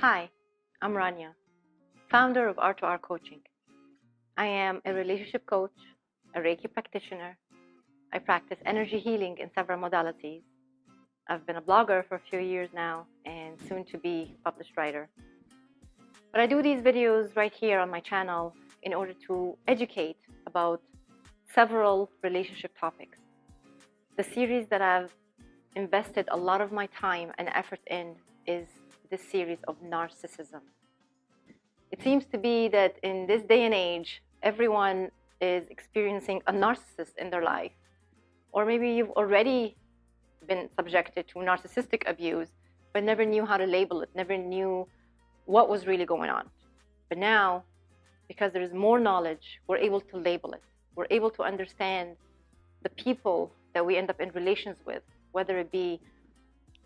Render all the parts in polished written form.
Hi, I'm Rania, founder of R2R Coaching. I am a relationship coach, a Reiki practitioner. I practice energy healing in several modalities. I've been a blogger for a few years now and soon to be published writer. But I do these videos right here on my channel in order to educate about several relationship topics. The series that I've invested a lot of my time and effort in is this series of Narcissism. It seems to be that in this day and age, everyone is experiencing a narcissist in their life. Or maybe you've already been subjected to narcissistic abuse, but never knew how to label it, never knew what was really going on. But now, because there is more knowledge, we're able to label it. We're able to understand the people that we end up in relations with, whether it be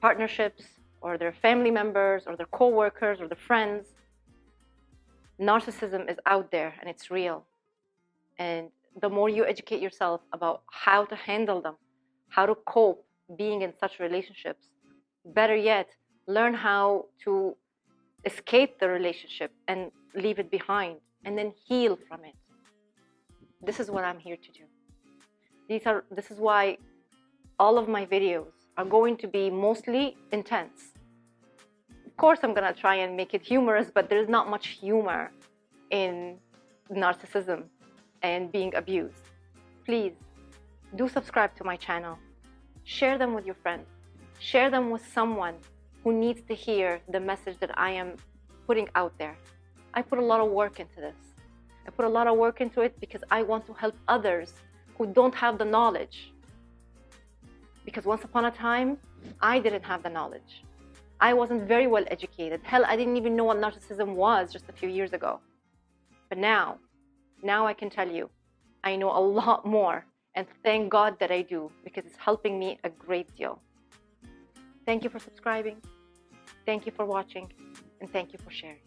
partnerships, or their family members, or their co-workers, or their friends. Narcissism is out there and it's real. And the more you educate yourself about how to handle them, how to cope being in such relationships, better yet, learn how to escape the relationship and leave it behind, and then heal from it. This is what I'm here to do. This is why all of my videos are going to be mostly intense. Of course, I'm going to try and make it humorous, but there's not much humor in narcissism and being abused. Please do subscribe to my channel. Share them with your friends. Share them with someone who needs to hear the message that I am putting out there. I put a lot of work into this. I put a lot of work into it because I want to help others who don't have the knowledge. Because once upon a time, I didn't have the knowledge. I wasn't very well educated. Hell, I didn't even know what narcissism was just a few years ago. But now I can tell you, I know a lot more, and thank God that I do, because it's helping me a great deal. Thank you for subscribing, thank you for watching, and thank you for sharing.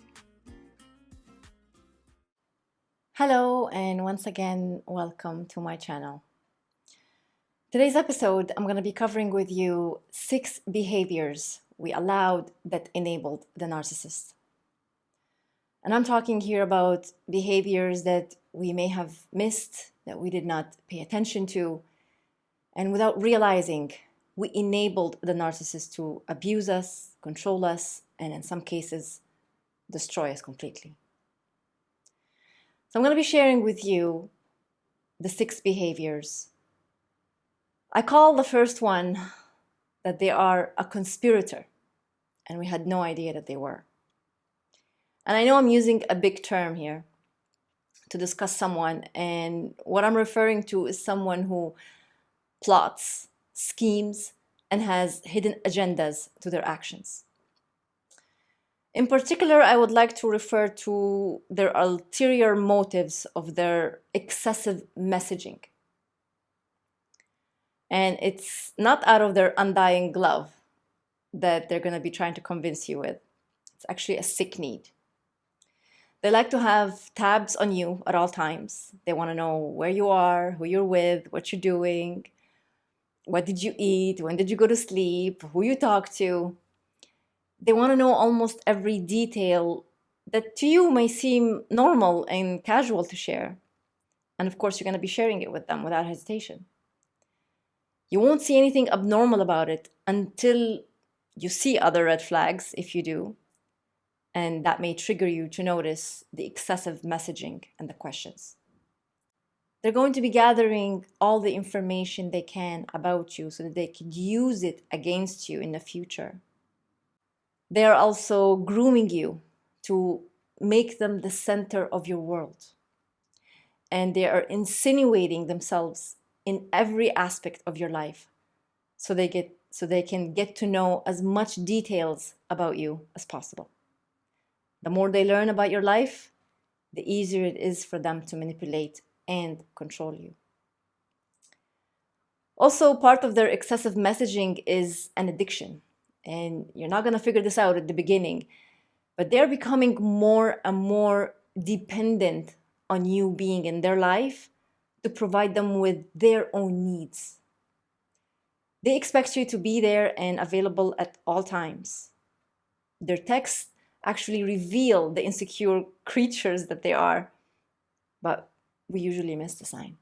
Hello, and once again, welcome to my channel. Today's episode, I'm going to be covering with you 6 behaviors we allowed that enabled the narcissist. And I'm talking here about behaviors that we may have missed, that we did not pay attention to, and without realizing, we enabled the narcissist to abuse us, control us, and in some cases, destroy us completely. So I'm going to be sharing with you the 6 behaviors. I call the first one that they are a conspirator, and we had no idea that they were. And I know I'm using a big term here to discuss someone, and what I'm referring to is someone who plots, schemes, and has hidden agendas to their actions. In particular, I would like to refer to their ulterior motives of their excessive messaging. And it's not out of their undying love that they're going to be trying to convince you with. It's actually a sick need. They like to have tabs on you at all times. They want to know where you are, who you're with, what you're doing, what did you eat, when did you go to sleep, who you talk to. They want to know almost every detail that to you may seem normal and casual to share. And of course, you're going to be sharing it with them without hesitation. You won't see anything abnormal about it until you see other red flags, if you do. And that may trigger you to notice the excessive messaging and the questions. They're going to be gathering all the information they can about you so that they can use it against you in the future. They are also grooming you to make them the center of your world. And they are insinuating themselves in every aspect of your life so they can get to know as much details about you as possible. The more they learn about your life, the easier it is for them to manipulate and control you. Also, part of their excessive messaging is an addiction. And you're not going to figure this out at the beginning, but they're becoming more and more dependent on you being in their life to provide them with their own needs. They expect you to be there and available at all times. Their texts actually reveal the insecure creatures that they are, but we usually miss the sign.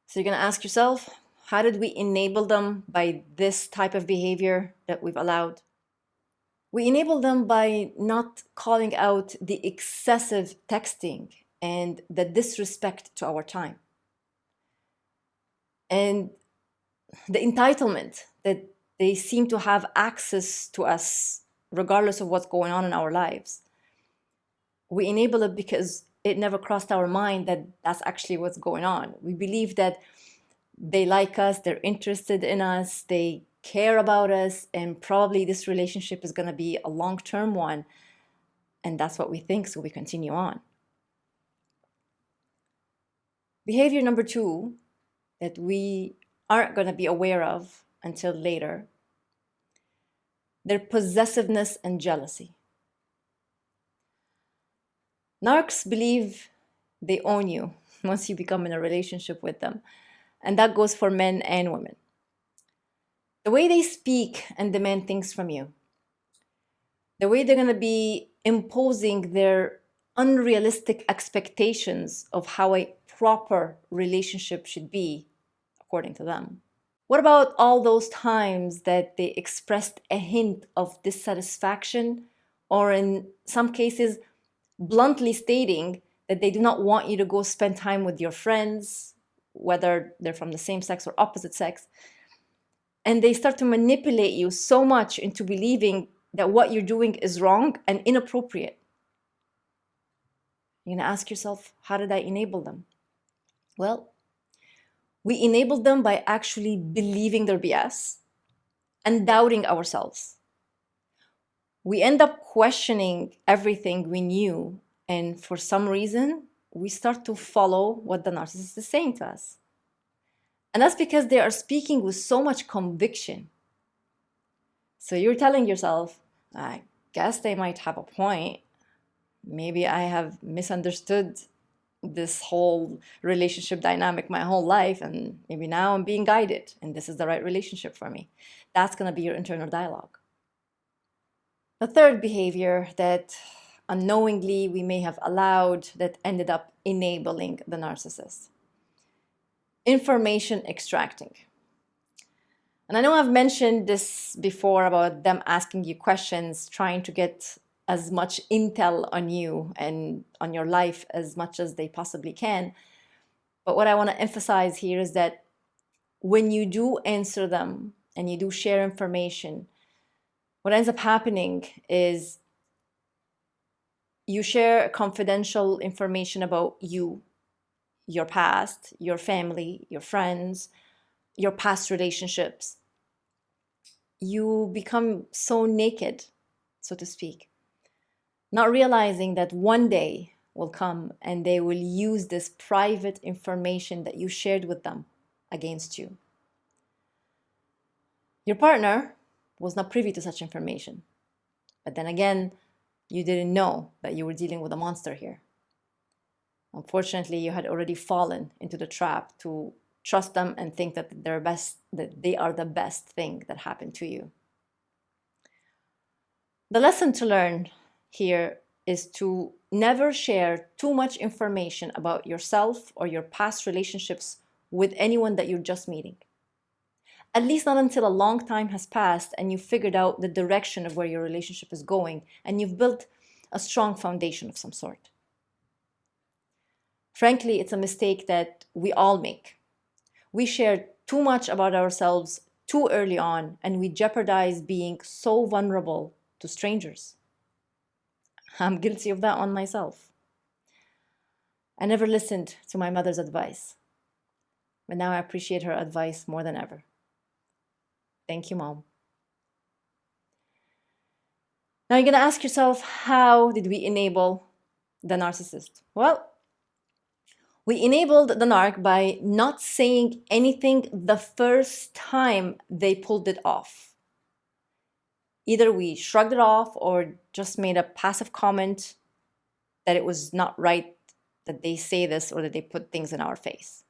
So you're going to ask yourself, how did we enable them by this type of behavior that we've allowed? We enable them by not calling out the excessive texting and the disrespect to our time, and the entitlement that they seem to have access to us regardless of what's going on in our lives. We enable it because it never crossed our mind that that's actually what's going on. We believe that they like us, they're interested in us, they care about us, and probably this relationship is going to be a long-term one. And that's what we think, so we continue on. Behavior number 2 that we aren't going to be aware of until later, their possessiveness and jealousy. Narcs believe they own you once you become in a relationship with them. And that goes for men and women. The way they speak and demand things from you, the way they're going to be imposing their unrealistic expectations of how a proper relationship should be, according to them. What about all those times that they expressed a hint of dissatisfaction, or in some cases, bluntly stating that they do not want you to go spend time with your friends, whether they're from the same sex or opposite sex, and they start to manipulate you so much into believing that what you're doing is wrong and inappropriate? You're going to ask yourself, how did I enable them? Well, we enabled them by actually believing their BS and doubting ourselves. We end up questioning everything we knew, and for some reason, we start to follow what the narcissist is saying to us. And that's because they are speaking with so much conviction. So you're telling yourself, I guess they might have a point. Maybe I have misunderstood this whole relationship dynamic my whole life, and maybe now I'm being guided, and this is the right relationship for me. That's going to be your internal dialogue. The third behavior that unknowingly we may have allowed that ended up enabling the narcissist: information extracting. And I know I've mentioned this before about them asking you questions, trying to get as much intel on you and on your life as much as they possibly can. But what I want to emphasize here is that when you do answer them and you do share information, what ends up happening is you share confidential information about you, your past, your family, your friends, your past relationships. You become so naked, so to speak, not realizing that one day will come and they will use this private information that you shared with them against you. Your partner was not privy to such information, but then again, you didn't know that you were dealing with a monster here. Unfortunately, you had already fallen into the trap to trust them and think that they are the best thing that happened to you. The lesson to learn here is to never share too much information about yourself or your past relationships with anyone that you're just meeting. At least not until a long time has passed and you've figured out the direction of where your relationship is going and you've built a strong foundation of some sort. Frankly, it's a mistake that we all make. We share too much about ourselves too early on, and we jeopardize being so vulnerable to strangers. I'm guilty of that on myself. I never listened to my mother's advice, but now I appreciate her advice more than ever. Thank you, Mom. Now you're going to ask yourself, how did we enable the narcissist? Well, we enabled the narc by not saying anything the first time they pulled it off. Either we shrugged it off or just made a passive comment that it was not right that they say this or that they put things in our face.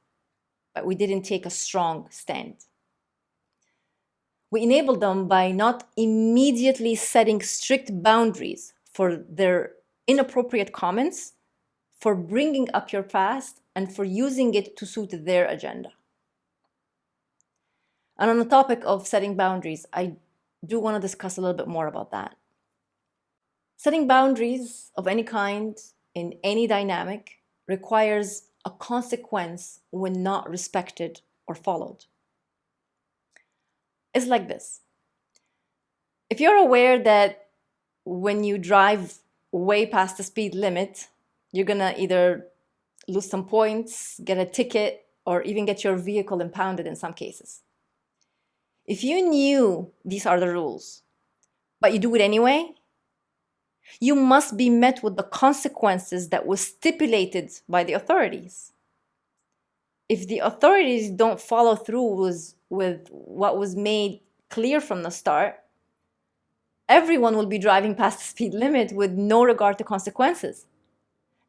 But we didn't take a strong stand. We enable them by not immediately setting strict boundaries for their inappropriate comments, for bringing up your past, and for using it to suit their agenda. And on the topic of setting boundaries, I do want to discuss a little bit more about that. Setting boundaries of any kind in any dynamic requires a consequence when not respected or followed. It's like this. If you're aware that when you drive way past the speed limit, you're gonna either lose some points, get a ticket, or even get your vehicle impounded in some cases. If you knew these are the rules, but you do it anyway, you must be met with the consequences that was stipulated by the authorities. If the authorities don't follow through with what was made clear from the start, everyone will be driving past the speed limit with no regard to consequences.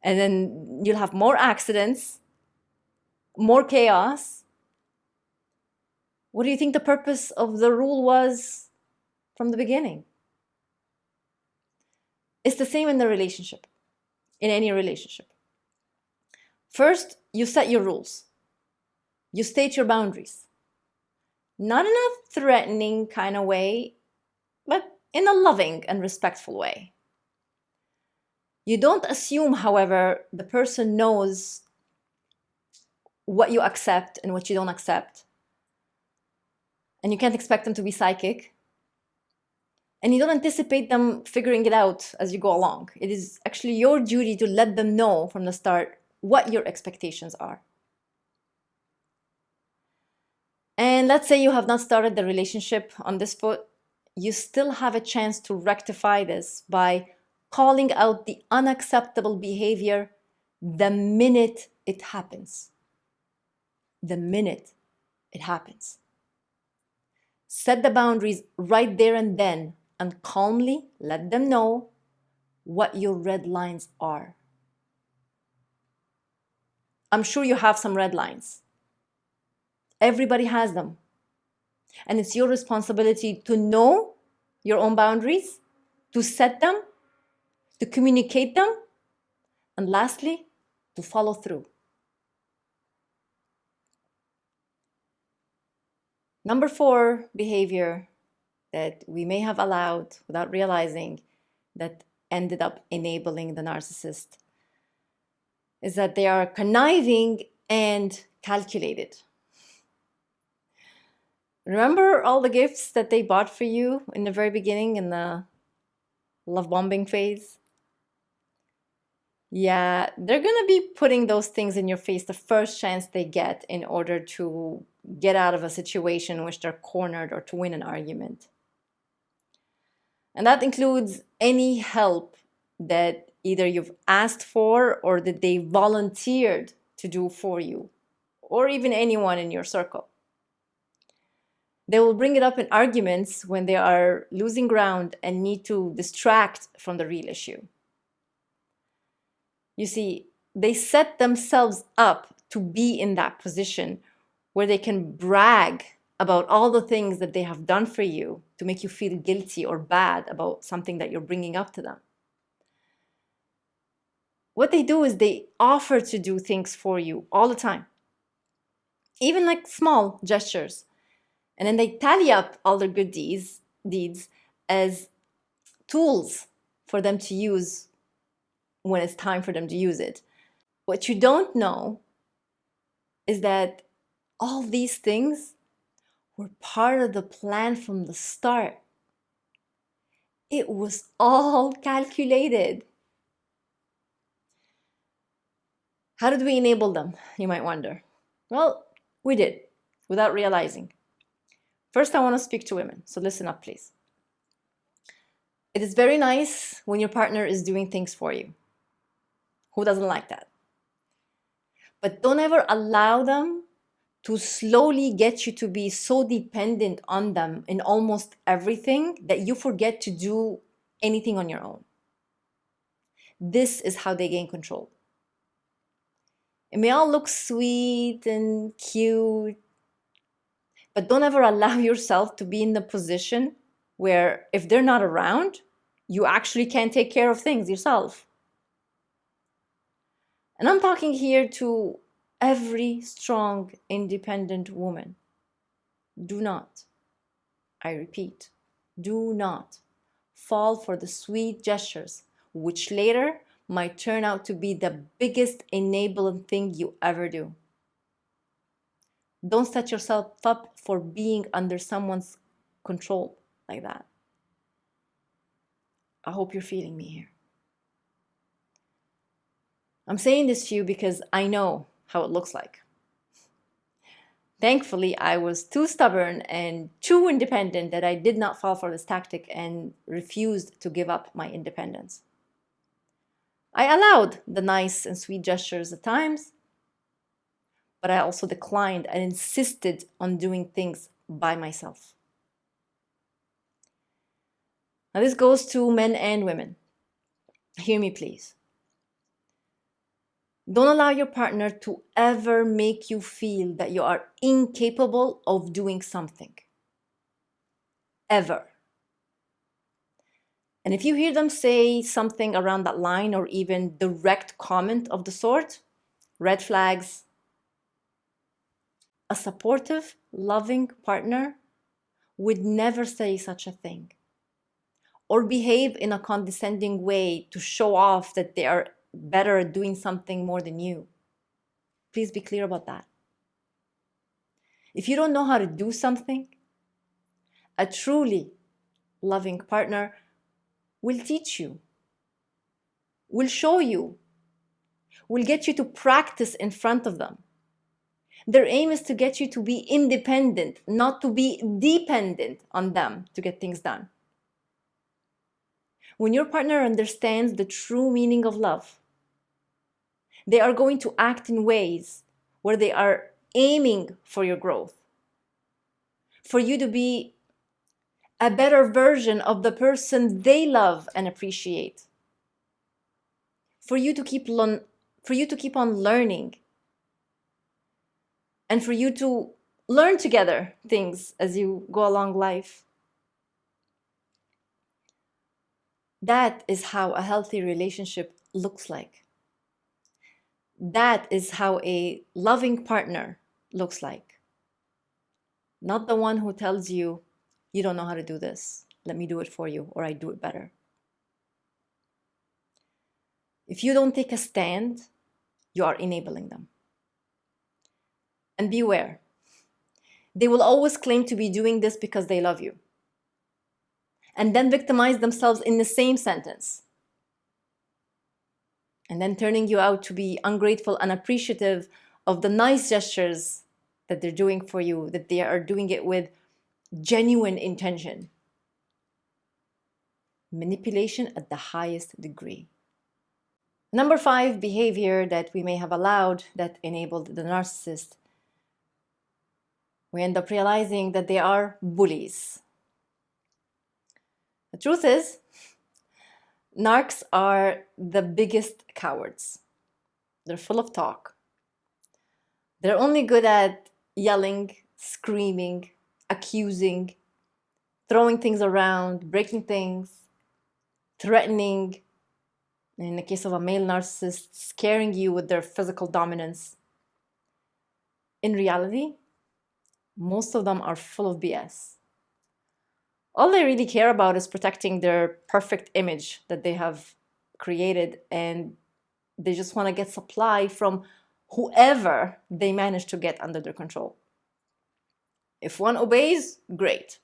And then you'll have more accidents, more chaos. What do you think the purpose of the rule was from the beginning? It's the same in the relationship, in any relationship. First, you set your rules. You state your boundaries. Not in a threatening kind of way, but in a loving and respectful way. You don't assume, however, the person knows what you accept and what you don't accept. And you can't expect them to be psychic. And you don't anticipate them figuring it out as you go along. It is actually your duty to let them know from the start what your expectations are. And let's say you have not started the relationship on this foot, you still have a chance to rectify this by calling out the unacceptable behavior the minute it happens. The minute it happens. Set the boundaries right there and then, and calmly let them know what your red lines are. I'm sure you have some red lines. Everybody has them. And it's your responsibility to know your own boundaries, to set them, to communicate them, and lastly, to follow through. Number 4 behavior that we may have allowed without realizing that ended up enabling the narcissist is that they are conniving and calculated. Remember all the gifts that they bought for you in the very beginning in the love bombing phase? Yeah, they're gonna be putting those things in your face the first chance they get in order to get out of a situation in which they're cornered or to win an argument. And that includes any help that either you've asked for or that they volunteered to do for you, or even anyone in your circle. They will bring it up in arguments when they are losing ground and need to distract from the real issue. You see, they set themselves up to be in that position where they can brag about all the things that they have done for you to make you feel guilty or bad about something that you're bringing up to them. What they do is they offer to do things for you all the time, even like small gestures. And then they tally up all their good deeds as tools for them to use when it's time for them to use it. What you don't know is that all these things were part of the plan from the start. It was all calculated. How did we enable them, you might wonder? Well, we did, without realizing. First, I want to speak to women, so listen up, please. It is very nice when your partner is doing things for you. Who doesn't like that? But don't ever allow them to slowly get you to be so dependent on them in almost everything that you forget to do anything on your own. This is how they gain control. It may all look sweet and cute, But don't ever allow yourself to be in the position where if they're not around, you actually can't take care of things yourself. And I'm talking here to every strong, independent woman. Do not, I repeat, do not fall for the sweet gestures, which later might turn out to be the biggest enabling thing you ever do. Don't set yourself up for being under someone's control like that. I hope you're feeling me here. I'm saying this to you because I know how it looks like. Thankfully, I was too stubborn and too independent that I did not fall for this tactic and refused to give up my independence. I allowed the nice and sweet gestures at times, but I also declined and insisted on doing things by myself. Now, this goes to men and women. Hear me, please. Don't allow your partner to ever make you feel that you are incapable of doing something. Ever. And if you hear them say something around that line or even direct comment of the sort, red flags. A supportive, loving partner would never say such a thing or behave in a condescending way to show off that they are better at doing something more than you. Please be clear about that. If you don't know how to do something, a truly loving partner will teach you, will show you, will get you to practice in front of them. Their aim is to get you to be independent, not to be dependent on them to get things done. When your partner understands the true meaning of love, they are going to act in ways where they are aiming for your growth, for you to be a better version of the person they love and appreciate, for you to keep on learning, and for you to learn together things as you go along life. That is how a healthy relationship looks like. That is how a loving partner looks like. Not the one who tells you, you don't know how to do this. Let me do it for you, or I do it better. If you don't take a stand, you are enabling them. And beware, they will always claim to be doing this because they love you, and then victimize themselves in the same sentence, and then turning you out to be ungrateful and unappreciative of the nice gestures that they're doing for you, that they are doing it with genuine intention. Manipulation at the highest degree. Number 5 behavior that we may have allowed that enabled the narcissist. We end up realizing that they are bullies. The truth is, narcs are the biggest cowards. They're full of talk. They're only good at yelling, screaming, accusing, throwing things around, breaking things, threatening. In the case of a male narcissist, scaring you with their physical dominance. In reality, most of them are full of BS. All they really care about is protecting their perfect image that they have created, and they just want to get supply from whoever they manage to get under their control. If one obeys, great.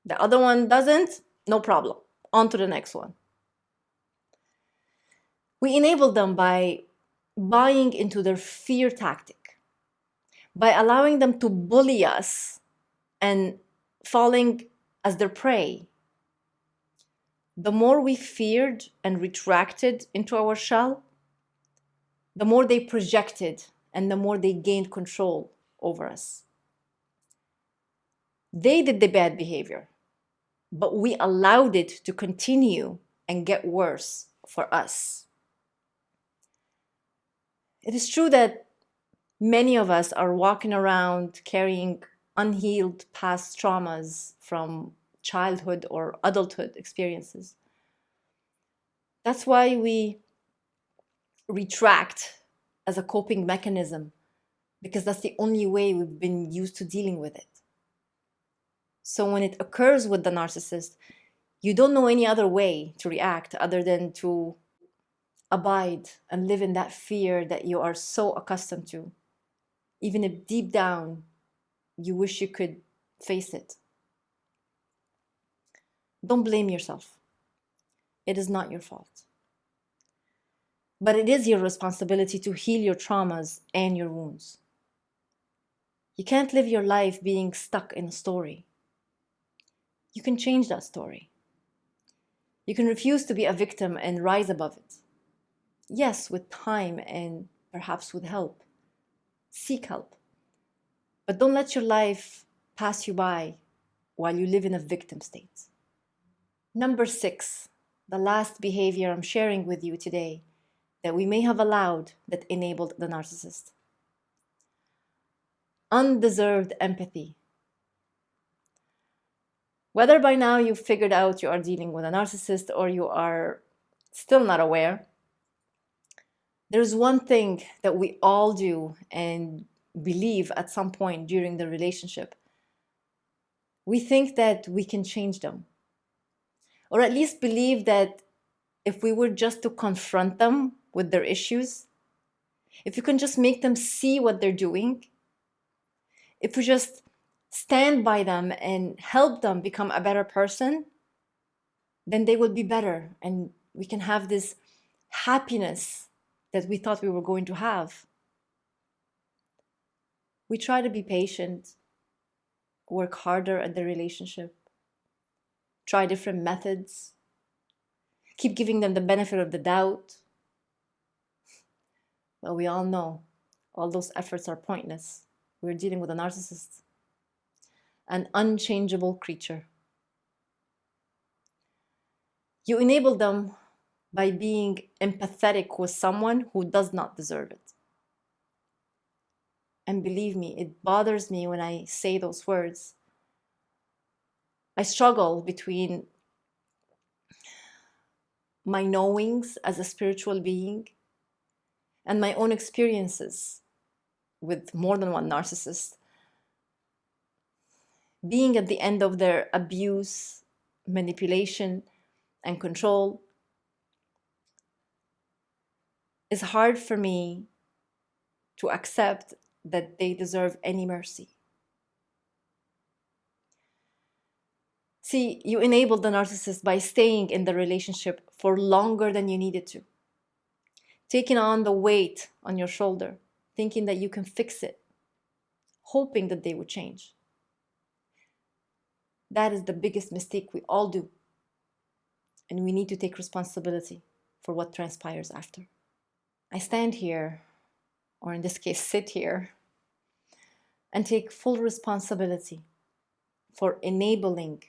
The other one doesn't, no problem. On to the next one. We enable them by buying into their fear tactic, by allowing them to bully us and falling as their prey. The more we feared and retracted into our shell, the more they projected and the more they gained control over us. They did the bad behavior, but we allowed it to continue and get worse for us. It is true that Many of us are walking around carrying unhealed past traumas from childhood or adulthood experiences. That's why we retract as a coping mechanism, because that's the only way we've been used to dealing with it. So when it occurs with the narcissist, you don't know any other way to react other than to abide and live in that fear that you are so accustomed to, even if deep down you wish you could face it. Don't blame yourself. It is not your fault. But it is your responsibility to heal your traumas and your wounds. You can't live your life being stuck in a story. You can change that story. You can refuse to be a victim and rise above it. Yes, with time and perhaps with help. Seek help. But don't let your life pass you by while you live in a victim state. Number 6, the last behavior I'm sharing with you today that we may have allowed that enabled the narcissist. Undeserved empathy. Whether by now you've figured out you are dealing with a narcissist or you are still not aware, there's one thing that we all do and believe at some point during the relationship. We think that we can change them, or at least believe that if we were just to confront them with their issues, if you can just make them see what they're doing, if we just stand by them and help them become a better person, then they will be better and we can have this happiness that we thought we were going to have. We try to be patient, work harder at the relationship, try different methods, keep giving them the benefit of the doubt. Well, we all know all those efforts are pointless. We're dealing with a narcissist, an unchangeable creature. You enable them by being empathetic with someone who does not deserve it. And believe me, it bothers me when I say those words. I struggle between my knowings as a spiritual being and my own experiences with more than one narcissist. Being at the end of their abuse, manipulation, and control is hard for me to accept that they deserve any mercy. See, you enabled the narcissist by staying in the relationship for longer than you needed to, taking on the weight on your shoulder, thinking that you can fix it, hoping that they would change. That is the biggest mistake we all do. And we need to take responsibility for what transpires after. I stand here, or in this case, sit here, and take full responsibility for enabling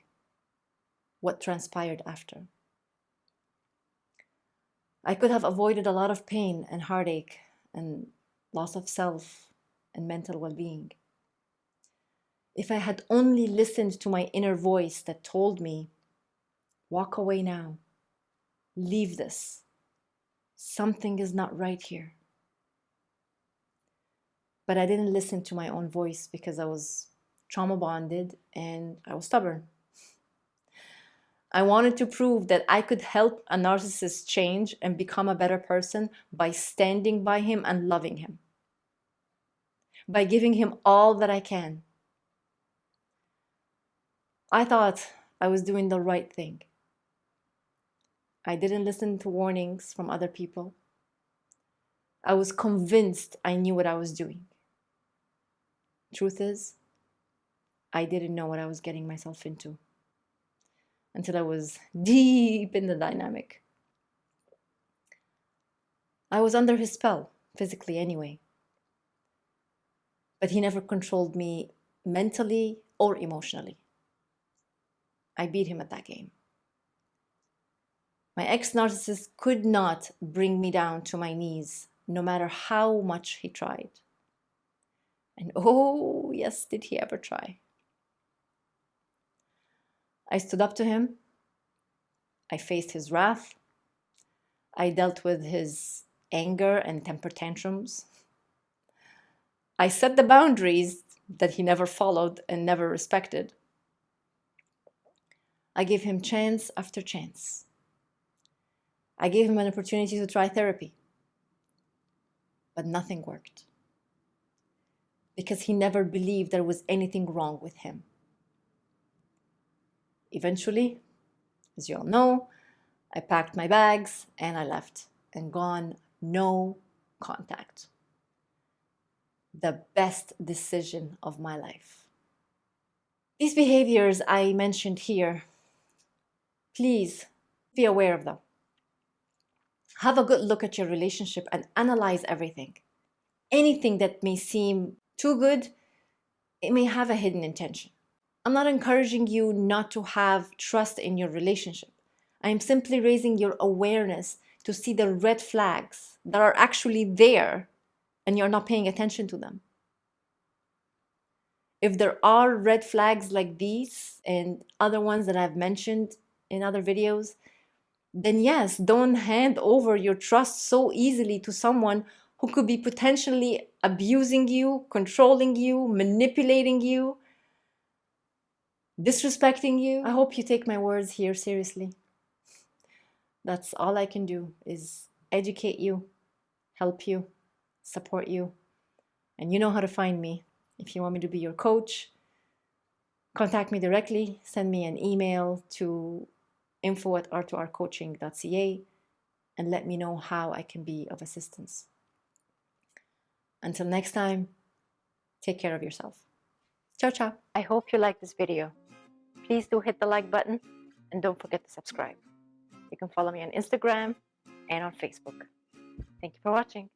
what transpired after. I could have avoided a lot of pain and heartache and loss of self and mental well-being if I had only listened to my inner voice that told me, walk away now, leave this, something is not right here. But I didn't listen to my own voice because I was trauma bonded and I was stubborn. I wanted to prove that I could help a narcissist change and become a better person by standing by him and loving him, by giving him all that I can. I thought I was doing the right thing. I didn't listen to warnings from other people. I was convinced I knew what I was doing. Truth is, I didn't know what I was getting myself into until I was deep in the dynamic. I was under his spell, physically anyway. But he never controlled me mentally or emotionally. I beat him at that game. My ex-narcissist could not bring me down to my knees, no matter how much he tried. And oh, yes, did he ever try. I stood up to him. I faced his wrath. I dealt with his anger and temper tantrums. I set the boundaries that he never followed and never respected. I gave him chance after chance. I gave him an opportunity to try therapy. But nothing worked. Because he never believed there was anything wrong with him. Eventually, as you all know, I packed my bags and I left and gone, no contact. The best decision of my life. These behaviors I mentioned here, please be aware of them. Have a good look at your relationship and analyze everything. Anything that may seem too good, it may have a hidden intention. I'm not encouraging you not to have trust in your relationship. I am simply raising your awareness to see the red flags that are actually there and you're not paying attention to them. If there are red flags like these and other ones that I've mentioned in other videos, then yes, don't hand over your trust so easily to someone who could be potentially abusing you, controlling you, manipulating you, disrespecting you. I hope you take my words here seriously. That's all I can do, is educate you, help you, support you. And you know how to find me. If you want me to be your coach, contact me directly. Send me an email to info@r2rcoaching.ca and let me know how I can be of assistance. Until next time, take care of yourself. Ciao, ciao. I hope you liked this video. Please do hit the like button and don't forget to subscribe. You can follow me on Instagram and on Facebook. Thank you for watching.